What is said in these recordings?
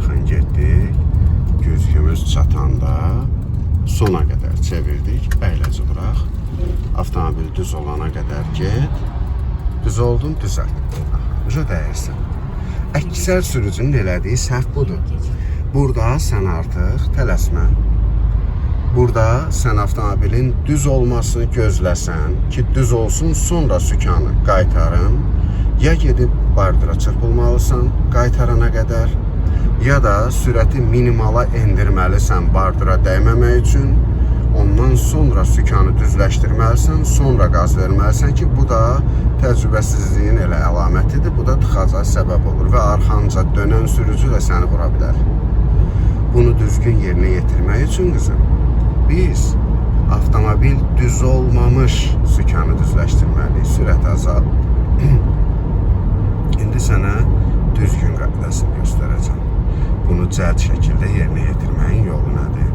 yaxın getdik. Güzgümüz çatanda sona qədər çevirdik. Əyləci bıraq. Avtomobil düz olana qədər get. Düz oldun, düzəlt. Uca dəyirsən. Əksər sürücünün elədiyi səhv budur. Burada sən artıq tələsmə. Burada sən avtomobilin düz olmasını gözləsən ki, düz olsun, sonra sükanı qaytarım. Ya gedib bardıra çırpılmalısan qaytarana qədər, ya da sürəti minimala endirməlisən bardıra dəyməmək üçün. Ondan sonra sükanı düzləşdirməlisən, sonra qaz verməlisən ki, bu da təcrübəsizliyin elə əlamətidir. Bu da tıxaca səbəb olur və arxanca dönən sürücü də səni vura bilər. Bunu düzgün yerinə yetirmək üçün qızım, biz avtomobil düz olmamış sükanı düzləşdirməliyik, sürət azal. İndi sənə düzgün qaydasını göstərəcəm. Bunu cəld şəkildə yerinə yetirməyin yolu nədir?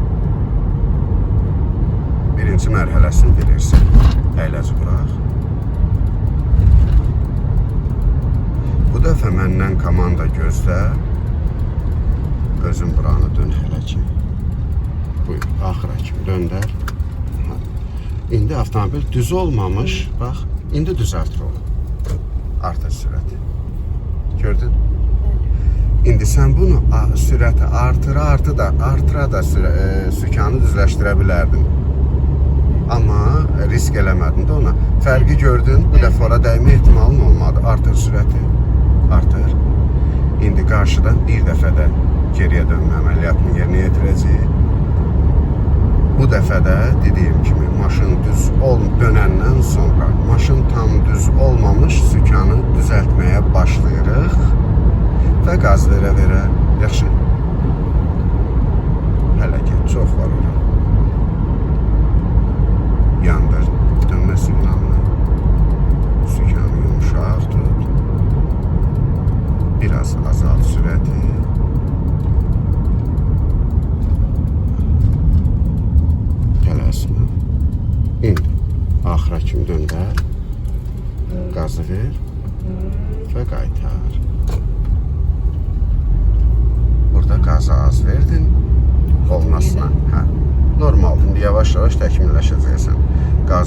Birinci mərhələsini bilirsən. Əyləci bıraq. Bu dəfə məndən komanda gözlə. Özün buranı dön hələ ki. Buyur, axıra kimi döndər. İndi avtomobil düz olmamış, bax, indi düzəltir onu. Artır sürəti. Gördün? İndi sən bunu sürəti artıra da sükanı düzləşdirə bilərdin. Amma risk eləmədin də ona. Fərqi gördün, bu dəfə ora dəymə ehtimalın olmadı. Artır sürəti, artır. İndi qarşıdan bir dəfə də geriyə dönmə əməliyyatını yerinə yetirəcək. Bu dəfə də dediyim kimi maşın düz dönəndən sonra maşın tam düz olmamış sükanı düzəltməyə başlayırıq və qaz verə-verə, yaxşı. Hələ ki, çox var ora. Yandır dönmə siqnalını. Sükanı yumuşaq tut. Biraz azalt sürəti. Tələsmə. İndi axıra kimi döndər. Qazı ver və qaytar. Burada qazı az verdin. Olmasına. Normaldır. İndi yavaş-yavaş təkmilləşəcəksən.